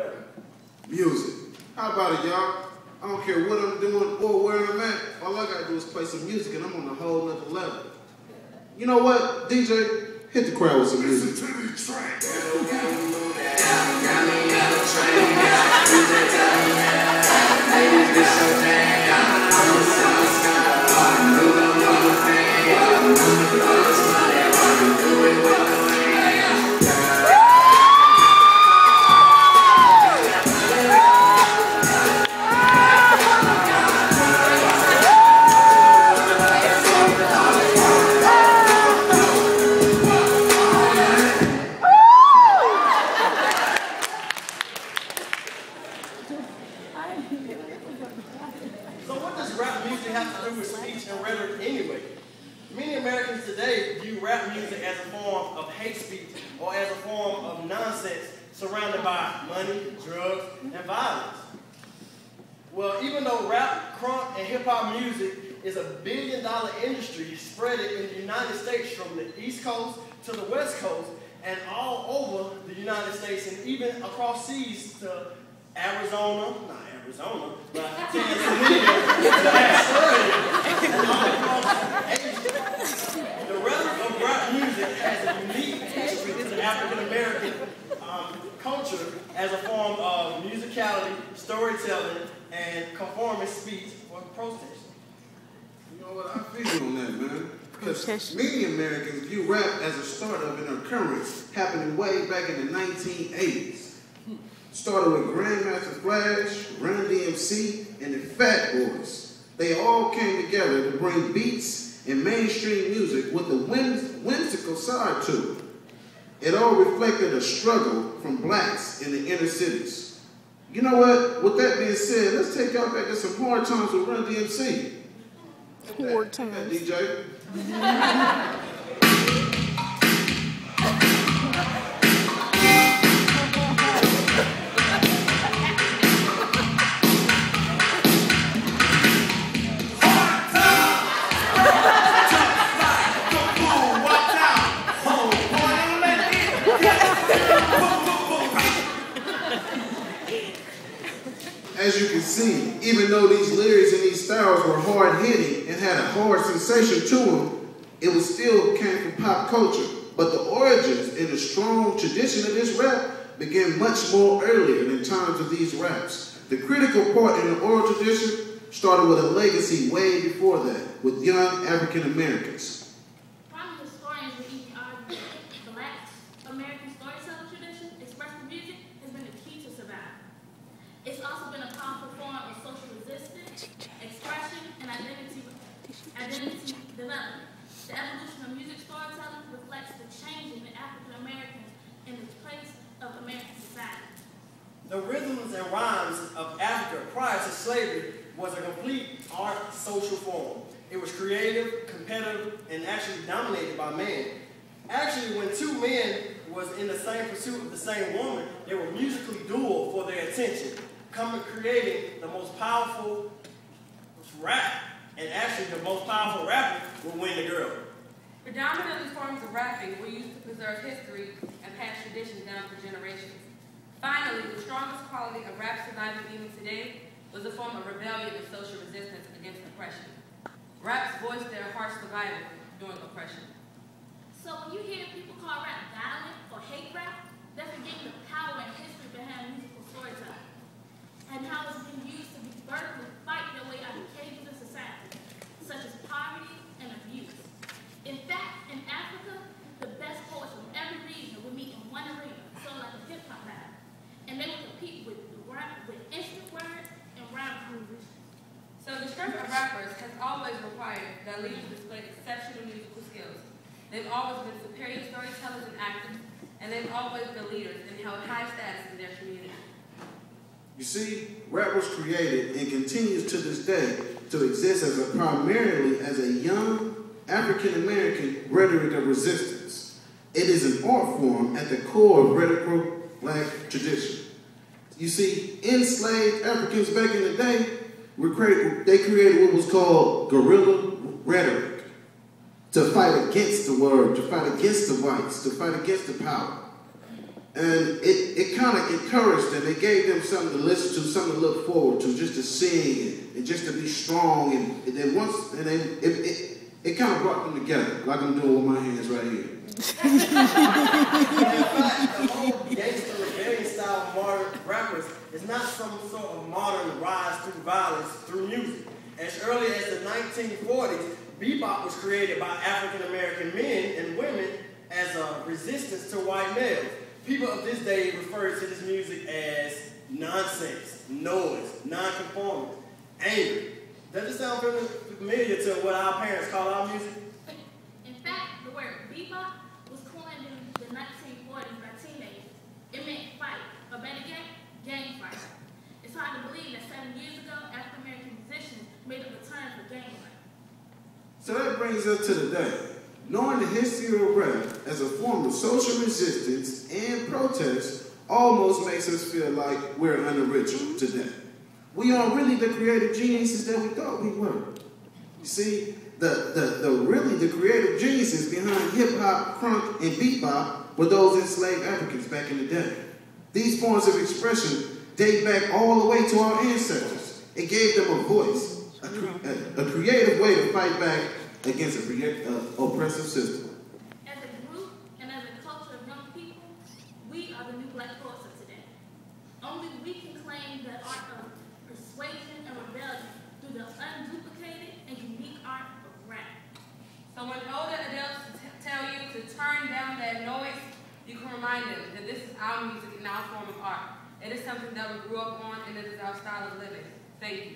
better? Music. How about it, y'all? I don't care what I'm doing or where I'm at. All I gotta do is play some music and I'm on a whole nother level. You know what, DJ? Hit the crowd with some music. Listen to the track. So what does rap music have to do with speech and rhetoric anyway? Many Americans today view rap music as a form of hate speech or as a form of nonsense surrounded by money, drugs, and violence. Well, even though rap, crunk, and hip-hop music is a billion-dollar industry spread in the United States from the East Coast to the West Coast and all over the United States and even across seas to Arizona, but Tanzania, Australia, and all across Asia. The rhetoric of rap music has a unique history to the African American culture as a form of musicality, storytelling, and conformist speech or protest. You know what? I feel on that, man. Because many Americans view rap as a startup and occurrence happening way back in the 1980s. Started with Grandmaster Flash, Run DMC, and the Fat Boys. They all came together to bring beats and mainstream music with a whimsical side to it. It all reflected a struggle from blacks in the inner cities. You know what? With that being said, let's take y'all back to some hard times with Run DMC. Hard times. DJ. As you can see, even though these lyrics and these styles were hard-hitting and had a hard sensation to them, it was still came from pop culture. But the origins and the strong tradition of this rap began much more earlier than times of these raps. The critical part in the oral tradition started with a legacy way before that, with young African Americans. Modern historians would even argue that the Black American storytelling tradition, expressive music, has been the key to survival. It's also been a powerful form of social resistance, expression, and identity development. The evolution of music storytelling reflects the change in the African Americans and its place of American society. The rhythms and rhymes of Africa prior to slavery was a complete art social form. It was creative, competitive, and actually dominated by men. Actually, when two men was in the same pursuit of the same woman, they were musically dual for their attention, creating the most powerful rap, and actually the most powerful rapper will win the girl. Predominantly forms of rapping were used to preserve history and pass traditions down for generations. Finally, the strongest quality of rap surviving even today was a form of rebellion and social resistance against oppression. Raps voiced their harsh survival during oppression. So when you hear people call rap violent or hate rap, they're forgetting the power and history behind musical storytelling, and how it's been used to be birthed and fight their way out of cages of society, such as poverty and abuse. In fact, in Africa, the best poets from every region would meet in one arena, sort of like a hip-hop battle, and they would compete with instant word and rhyme groovers. So the strength of rappers has always required that leaders display exceptional musical skills. They've always been superior storytellers and actors, and they've always been leaders and held high status in their community. You see, rap was created and continues to this day to exist primarily as a young African-American rhetoric of resistance. It is an art form at the core of rhetorical black tradition. You see, enslaved Africans back in the day, they created what was called guerrilla rhetoric to fight against the word, to fight against the whites, to fight against the power. And it kind of encouraged them. It gave them something to listen to, something to look forward to, just to sing and just to be strong. And then it kind of brought them together, like I'm doing with my hands right here. In fact, the whole gangster rebellion style of modern rappers is not some sort of modern rise through violence through music. As early as the 1940s, bebop was created by African American men and women as a resistance to white males. People of this day refer to this music as nonsense, noise, nonconformist, angry. Does it sound familiar to what our parents call our music? In fact, the word bebop was coined in the 1940s by teenagers. It meant fight, or better yet, gang fight. It's hard to believe that 7 years ago, African American musicians made a return for gang fight. So that brings us to today. Knowing the history of rap as a form of social resistance and protest almost makes us feel like we're under ritual today. We aren't really the creative geniuses that we thought we were. You see, the creative geniuses behind hip-hop, crunk, and bebop were those enslaved Africans back in the day. These forms of expression date back all the way to our ancestors. It gave them a voice, a creative way to fight back against an oppressive system. As a group and as a culture of young people, we are the new black poets of today. Only we can claim the art of persuasion and rebellion through the unduplicated and unique art of rap. So when older adults tell you to turn down that noise, you can remind them that this is our music and our form of art. It is something that we grew up on, and it is our style of living. Thank you.